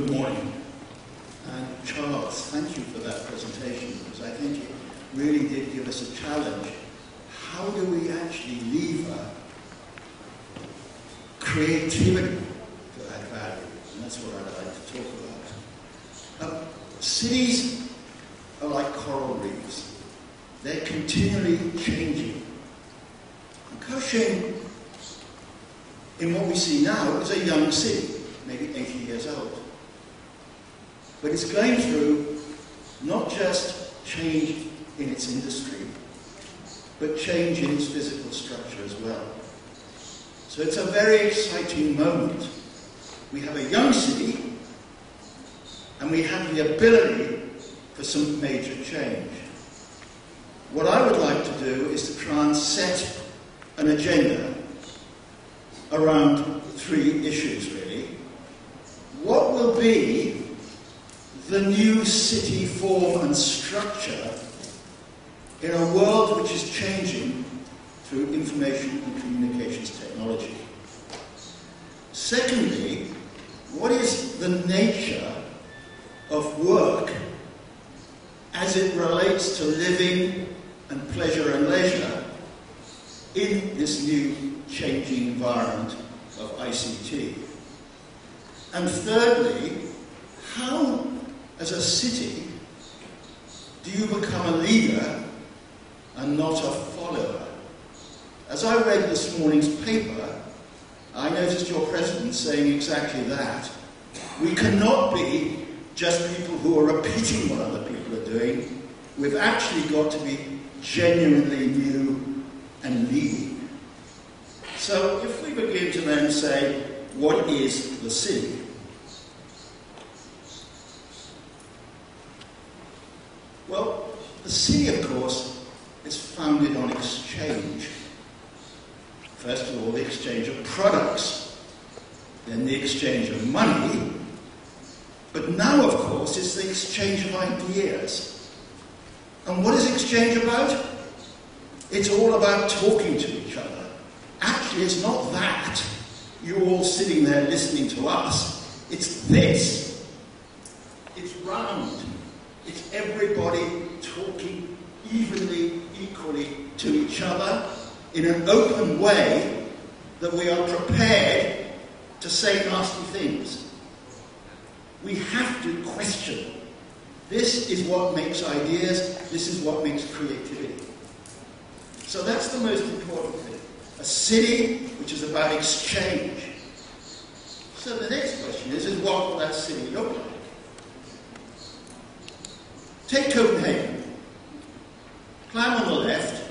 Good morning. And Charles, thank you for that presentation, because I think it really did give us a challenge. How do we actually lever creativity to add value? And that's what I'd like to talk about. Cities are like coral reefs. They're continually changing. And Kaohsiung, in what we see now, is a young city, maybe 80 years old. But it's going through not just change in its industry, but change in its physical structure as well. So it's a very exciting moment. We have a young city, and we have the ability for some major change. What I would like to do is to try and set an agenda around three issues, really. What will be the new city form and structure in a world which is changing through information and communications technology? Secondly, what is the nature of work as it relates to living and pleasure and leisure in this new changing environment of ICT? And thirdly, how, as a city, do you become a leader and not a follower? As I read this morning's paper, I noticed your president saying exactly that. We cannot be just people who are repeating what other people are doing. We've actually got to be genuinely new and leading. So if we begin to then say, what is the city? Well, the city, of course, is founded on exchange. First of all, the exchange of products, then the exchange of money, but now, of course, it's the exchange of ideas. And what is exchange about? It's all about talking to each other. Actually, it's not that. You're all sitting there listening to us. It's this. It's round. It's everybody talking evenly, equally to each other in an open way that we are prepared to say nasty things. We have to question. This is what makes ideas, this is what makes creativity. So that's the most important thing. A city which is about exchange. So the next question is what will that city look like? Take Copenhagen. Climb on the left,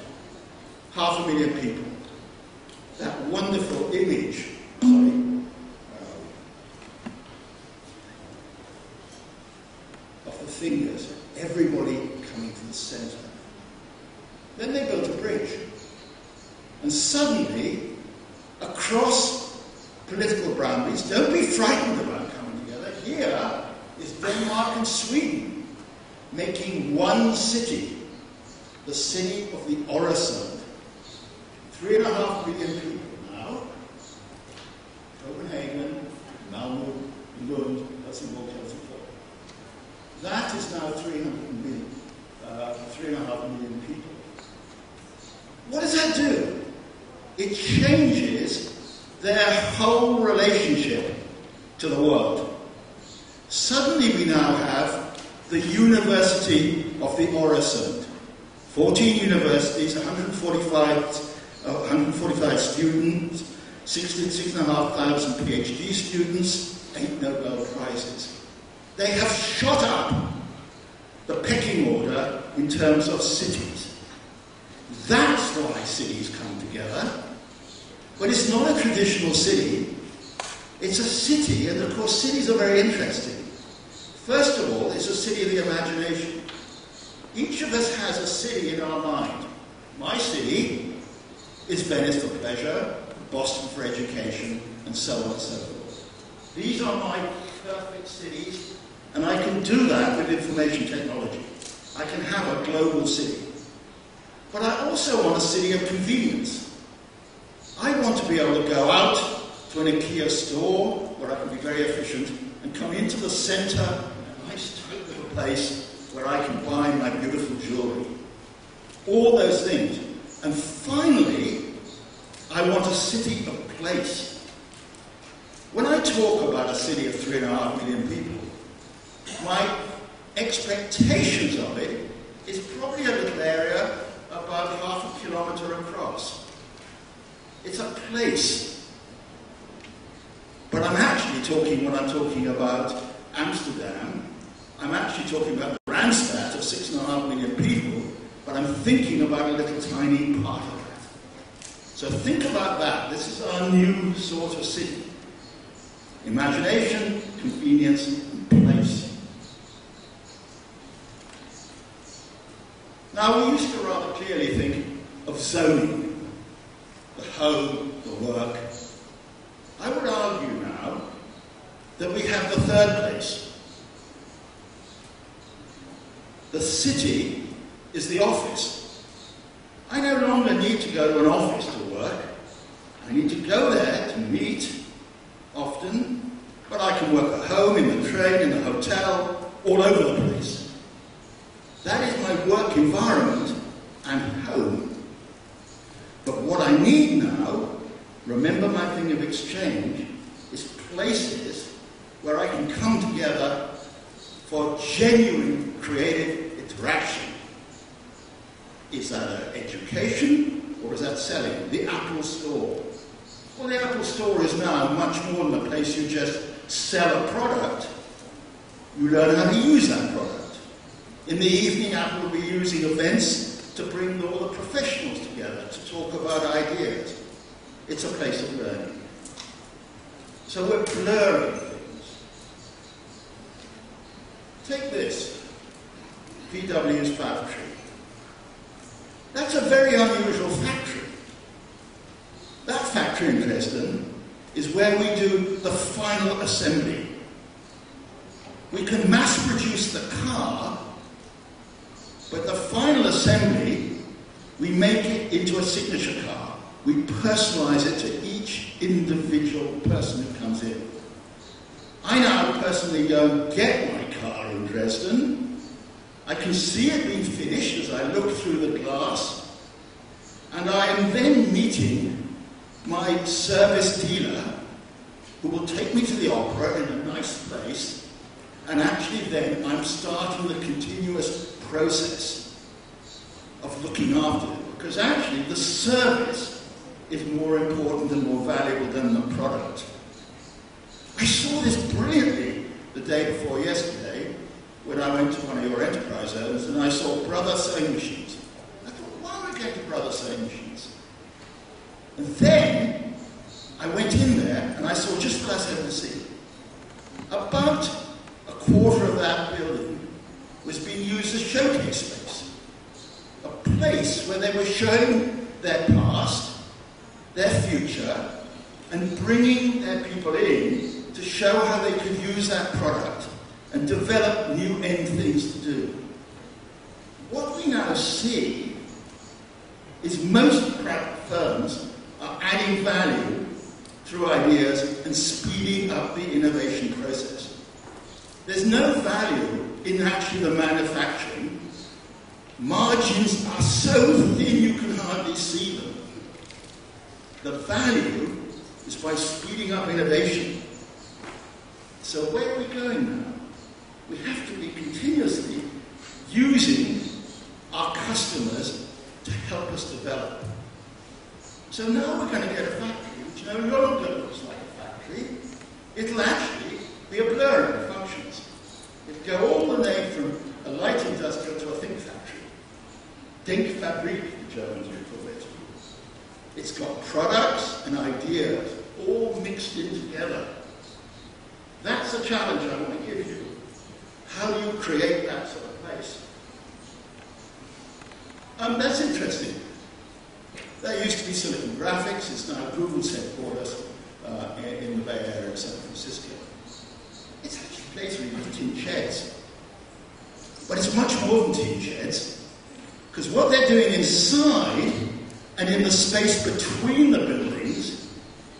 500,000 people. That wonderful image, of the fingers, everybody coming to the centre. Then they built a bridge. And suddenly, across political boundaries, don't be frightened about coming together. Here is Denmark and Sweden making one city, the city of the Øresund. 3.5 million people now. Copenhagen, Malmö, Lund, Helsingborg, Helsingborg. That is now 3.5 million people. What does that do? It changes their whole relationship to the world. Suddenly we now have the University of the Øresund. 14 universities, 145 students, 6,500 PhD students, 8 Nobel Prizes. They have shot up the pecking order in terms of cities. That's why cities come together. But it's not a traditional city. It's a city, and of course cities are very interesting. First of all, it's a city of the imagination. Each of us has a city in our mind. My city is Venice for pleasure, Boston for education, and so on and so forth. These are my perfect cities, and I can do that with information technology. I can have a global city. But I also want a city of convenience. I want to be able to go out to an IKEA store, where I can be very efficient, and come into the centre, a nice tight little place where I can buy my beautiful jewellery. All those things. And finally, I want a city of place. When I talk about a city of 3.5 million people, my expectations of it is probably a little area about 0.5 kilometre across. It's a place. But I'm actually talking, when I'm talking about Amsterdam, I'm actually talking about the Randstad of 6.5 million people, but I'm thinking about a little tiny part of that. So think about that. This is our new sort of city. Imagination, convenience, and place. Now, we used to rather clearly think of zoning, the home, the work. I would argue now that we have the third place. The city is the office. I no longer need to go to an office to work. I need to go there to meet often, but I can work at home, in the train, in the hotel, all over the place. That is my work environment and home. But what I need now, remember my thing of exchange, is places where I can come together for genuine creative interaction. Is that education or is that selling? The Apple Store. Well, the Apple Store is now much more than a place you just sell a product. You learn how to use that product. In the evening, Apple will be using events to bring all the professionals together to talk about ideas. It's a place of learning. So we're blurring things. Take this, VW's factory. That's a very unusual factory. That factory in Dresden is where we do the final assembly. We can mass produce the car, but the final assembly, we make it into a signature car. We personalize it to each individual person who comes in. I now personally go and get my car in Dresden. I can see it being finished as I look through the glass, and I am then meeting my service dealer who will take me to the opera in a nice place, and actually then I'm starting the continuous process of looking after it, because actually the service is more important and more valuable than the product. I saw this brilliantly the day before yesterday when I went to one of your enterprise zones and I saw Brother sewing machines. I thought, why am I going to Brother sewing machines? And then I went in there and I saw just what I said to see. About a quarter of that building was being used as showcase space. A place where they were showing their past, their future, and bringing their people in to show how they could use that product and develop new end things to do. What we now see is most firms are adding value through ideas and speeding up the innovation process. There's no value in actually the manufacturing. Margins are so thin you can hardly see them. The value is by speeding up innovation. So where are we going now? We have to be continuously using our customers to help us develop. So now we're going to get a factory which no longer looks like a factory. It'll actually be a blur of functions. It'll go all the way from a light industrial to a think factory. Denkfabrik, the Germans would call it. It's got products and ideas all mixed in together. That's the challenge I want to give you. How do you create that sort of place? That's interesting. There used to be Silicon Graphics. It's now Google's headquarters in the Bay Area of San Francisco. It's actually a place where you put tin sheds. But it's much more than tin sheds, because what they're doing inside and in the space between the buildings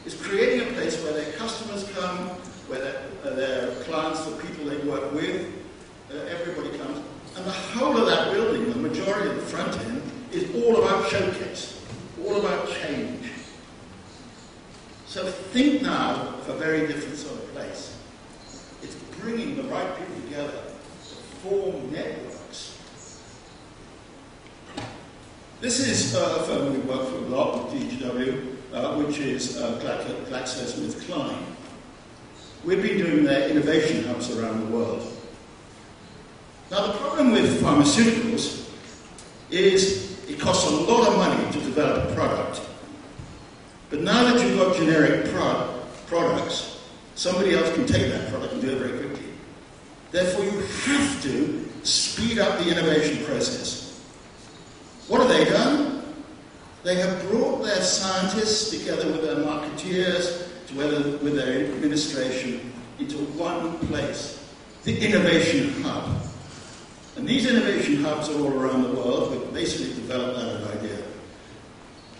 is creating a place where their customers come, where their their clients, the people they work with, everybody comes. And the whole of that building, the majority of the front end, is all about showcase, all about change. So think now of a very different sort of place. It's bringing the right people together to form networks. This is a firm we work for a lot with DGW, which is GlaxoSmithKline. We've been doing their innovation hubs around the world. Now the problem with pharmaceuticals is it costs a lot of money to develop a product. But now that you've got generic products, somebody else can take that product and do it very quickly. Therefore, you have to speed up the innovation process. What have they done? They have brought their scientists together with their marketeers, together with their administration, into one place, the innovation hub. And these innovation hubs are all around the world. We've basically developed that idea.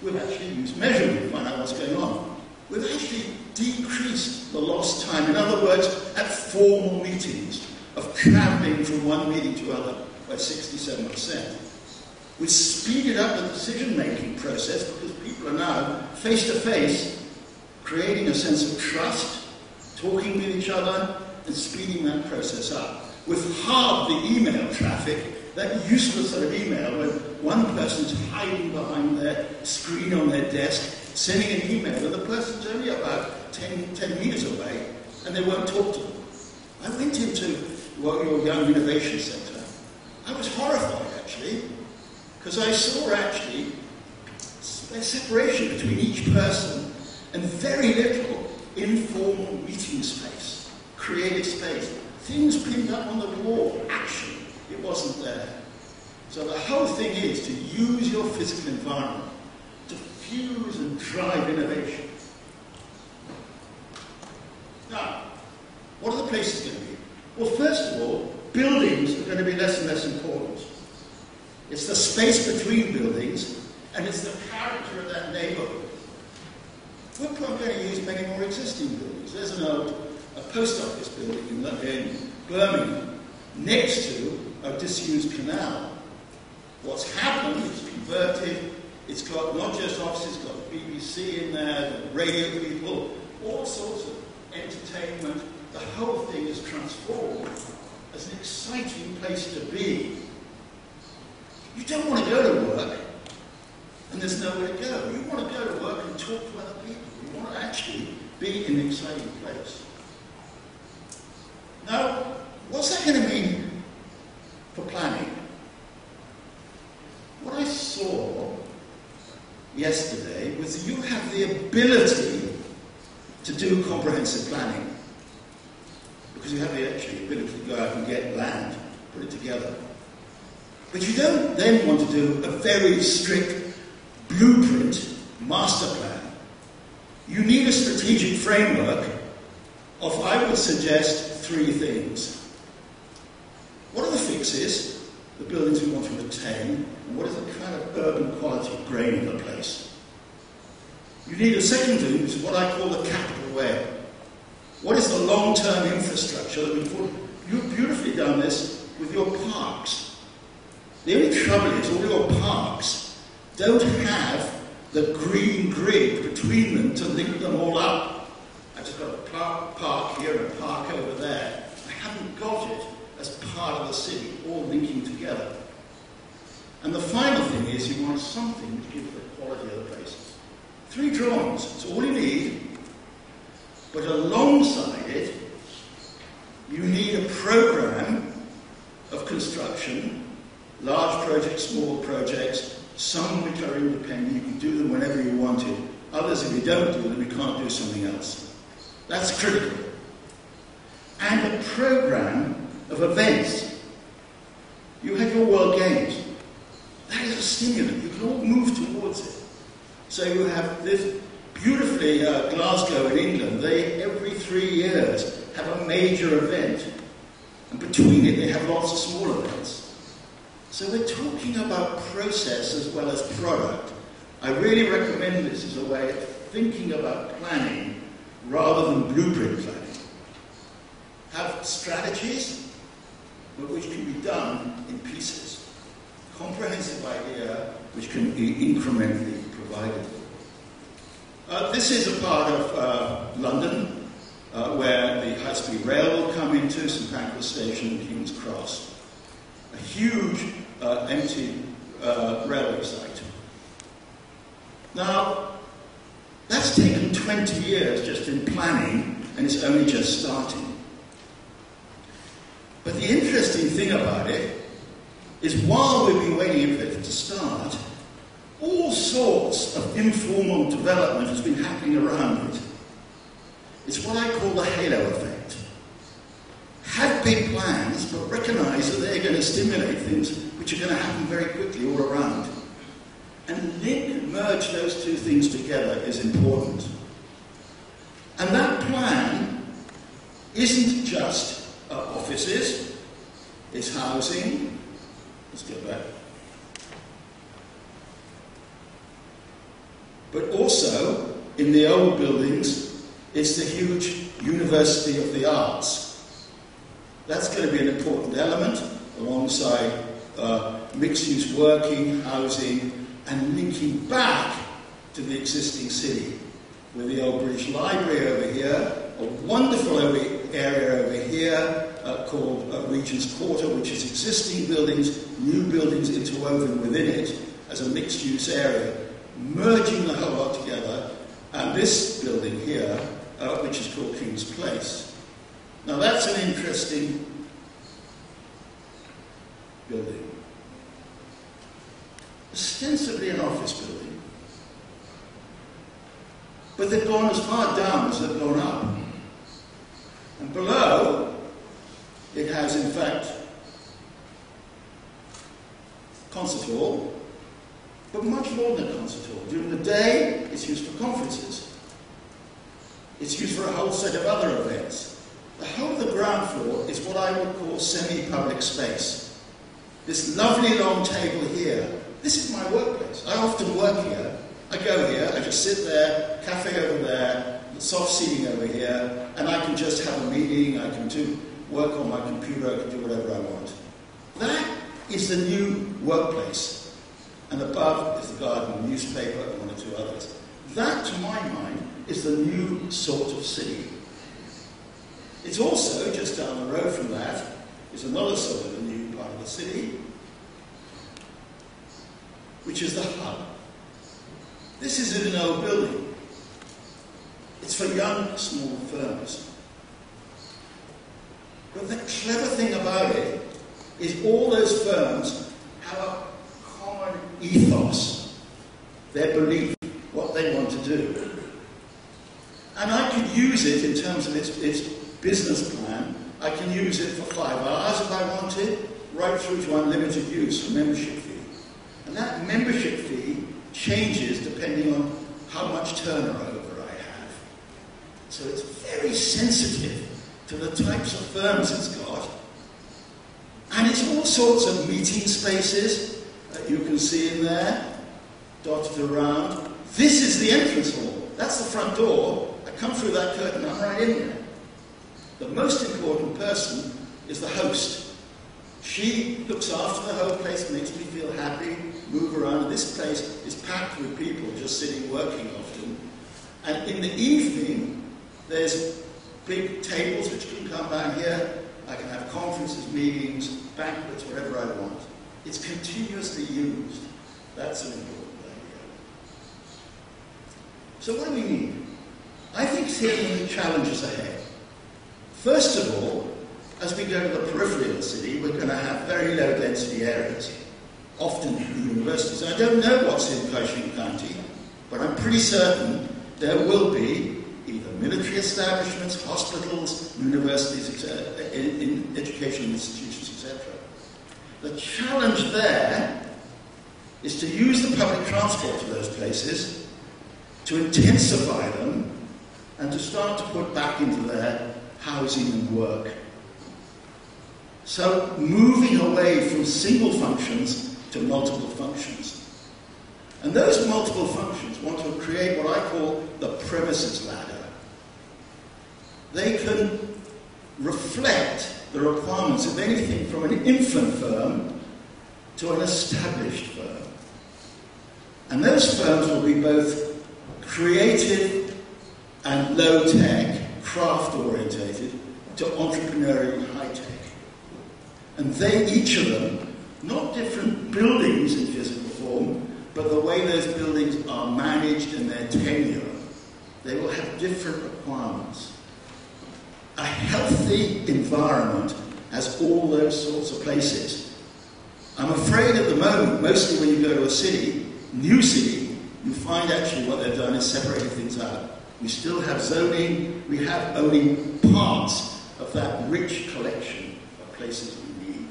We've actually used measurement to find out what's going on. We've actually decreased the lost time. In other words, at formal meetings, of traveling from one meeting to other by 67%. We've speeded up the decision-making process because people are now face-to-face, creating a sense of trust, talking with each other, and speeding that process up. We've halved the email traffic, that useless sort of email when one person's hiding behind their screen on their desk, sending an email, and the person's only about 10 meters away, and they won't talk to them. I went into your Young Innovation Centre. I was horrified, actually, because I saw, actually, a separation between each person and very little informal meeting space, creative space. Things pinned up on the wall, action. It wasn't there. So the whole thing is to use your physical environment to fuse and drive innovation. Now, what are the places going to be? Well, first of all, buildings are going to be less and less important. It's the space between buildings, and it's the character of that neighborhood. We're probably going to use many more existing buildings. There's an old post office building in Birmingham, next to a disused canal. What's happened, it's converted, it's got not just offices, it's got the BBC in there, the radio people, all sorts of entertainment. The whole thing is transformed as an exciting place to be. You don't want to go to work and there's nowhere to go. You want to go to work and talk to other people. You want to actually be in an exciting place. Now, what's that going to mean for planning? What I saw yesterday was that you have the ability to do comprehensive planning because you have the actually ability to go out and get land, put it together. But you don't then want to do a very strict blueprint master plan. You need a strategic framework of, I would suggest, 3 things. What are the fixes, the buildings we want to retain, and what is the kind of urban quality grain of the place? You need a second thing, which is what I call the capital web. What is the long-term infrastructure that we've put? You've beautifully done this with your parks. The only trouble is all your parks don't have the green grid between them to link them all up. I've just got a park here and a park over there. I haven't got it as part of the city, all linking together. And the final thing is you want something to give the quality of the place. 3 drawings, it's all you need. But alongside it, you need a program of construction, large projects, small projects, some which are independent, you can do them whenever you want to. Others, if you don't do them, you can't do something else. That's critical. And a program of events. You have your World Games. That is a stimulant. You can all move towards it. So you have this beautifully, Glasgow in England, they every 3 years have a major event. And between it, they have lots of small events. So we're talking about process as well as product. I really recommend this as a way of thinking about planning rather than blueprint planning. have strategies, but which can be done in pieces. Comprehensive idea which can be incrementally provided. This is a part of London where the high-speed rail will come into, St Pancras Station and King's Cross. A huge empty railway site. Now, that's taken 20 years just in planning, and it's only just starting. But the interesting thing about it is while we've been waiting for it to start, all sorts of informal development has been happening around it. It's what I call the halo effect. Have big plans, but recognize that they're going to stimulate things which are going to happen very quickly all around. And link and merge those two things together is important. And that plan isn't just offices, it's housing. Let's get back. But also, in the old buildings, it's the huge University of the Arts. That's going to be an important element alongside mixed-use working, housing, and linking back to the existing city. With the old British Library over here, a wonderful area over here called Regent's Quarter, which is existing buildings, new buildings interwoven within it as a mixed-use area, merging the whole lot together, and this building here, which is called King's Place. Now that's an interesting building. Ostensibly an office building, but they've gone as far down as they've gone up. And below, it has in fact concert hall, but much more than a concert hall. During the day, it's used for conferences. It's used for a whole set of other events. The whole of the ground floor is what I would call semi-public space. This lovely long table here, this is my workplace. I often work here. I go here, I just sit there, cafe over there, soft seating over here, and I can just have a meeting, I can work on my computer, I can do whatever I want. That is the new workplace. And above is the garden, newspaper, and one or two others. That, to my mind, is the new sort of city. It's also, just down the road from that, is another sort of a new part of the city, which is the hub. This is in an old building. It's for young, small firms. But the clever thing about it is all those firms have a common ethos, their belief, what they want to do. And I could use it in terms of its business plan. I can use it for 5 hours if I wanted, right through to unlimited use for membership fee. And that membership fee changes depending on how much turnover I have. So it's very sensitive to the types of firms it's got. And it's all sorts of meeting spaces that you can see in there, dotted around. This is the entrance hall. That's the front door. I come through that curtain, I'm right in there. The most important person is the host. She looks after the whole place, makes me feel happy, move around. This place is packed with people just sitting, working often. And in the evening, there's big tables which can come down here. I can have conferences, meetings, banquets, whatever I want. It's continuously used. That's an important idea. So what do we need? I think here are the challenges ahead. First of all, as we go to the periphery of the city, we're going to have very low density areas, often the universities. I don't know what's in Kaohsiung County, but I'm pretty certain there will be either military establishments, hospitals, universities, in educational institutions, etc. The challenge there is to use the public transport to those places, to intensify them, and to start to put back into their housing and work. So moving away from single functions to multiple functions. And those multiple functions want to create what I call the premises ladder. They can reflect the requirements of anything from an infant firm to an established firm. And those firms will be both creative and low-tech, craft-orientated, to entrepreneurial high-tech. And they, each of them, not different buildings in physical form, but the way those buildings are managed and their tenure, they will have different requirements. A healthy environment has all those sorts of places. I'm afraid at the moment, mostly when you go to a city, new city, you find actually what they've done is separated things out. We still have zoning, we have only parts of that rich collection of places we need.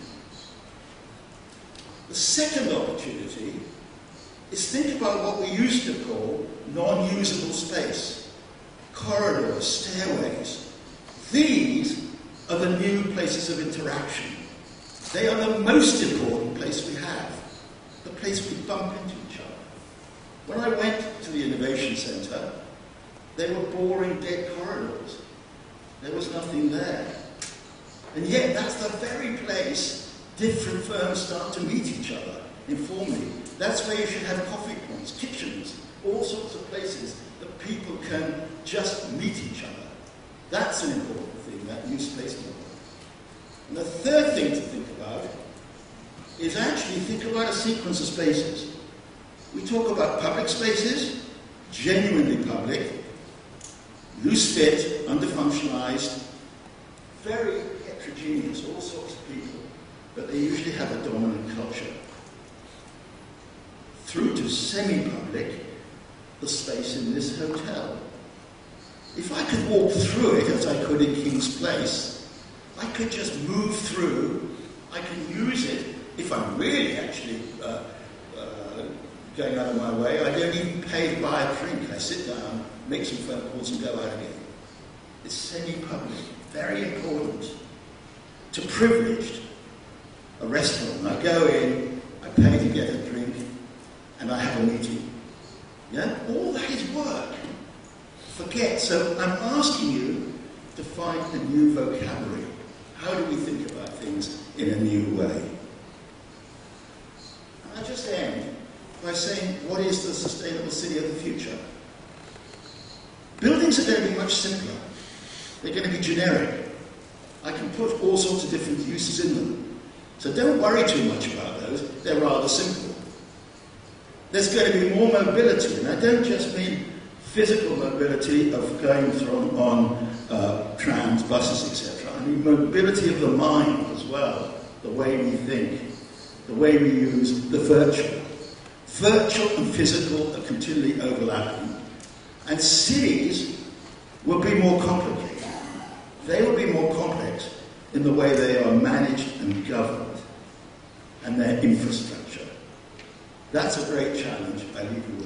The second opportunity is think about what we used to call non-usable space. Corridors, stairways. These are the new places of interaction. They are the most important place we have. The place we bump into each other. When I went to the Innovation Centre, they were boring dead corridors. There was nothing there. And yet that's the very place different firms start to meet each other informally. That's where you should have coffee points, kitchens, all sorts of places that people can just meet each other. That's an important thing, that new space model. And the third thing to think about is actually think about a sequence of spaces. We talk about public spaces, genuinely public, loose fit, underfunctionalized, very heterogeneous, all sorts of people, but they usually have a dominant culture. Through to semi-public, the space in this hotel. If I could walk through it as I could in King's Place, I could just move through, I can use it if I'm really actually going out of my way. I don't even pay to buy a drink. I sit down, make some phone calls and go out again. It's semi-public, very important. To privileged, a restaurant. I go in, I pay to get a drink, and I have a meeting. Yeah? All that is work. Forget. So I'm asking you to find a new vocabulary. How do we think about things in a new way? And I'll just end by saying, what is the sustainable city of the future? Buildings are going to be much simpler. They're going to be generic. I can put all sorts of different uses in them. So don't worry too much about those. They're rather simple. There's going to be more mobility, and I don't just mean physical mobility of going on trams, buses, etc. I mean mobility of the mind as well, the way we think, the way we use the virtual. Virtual and physical are continually overlapping, and cities will be more complicated. They will be more complex in the way they are managed and governed, and their infrastructure. That's a great challenge I leave you with.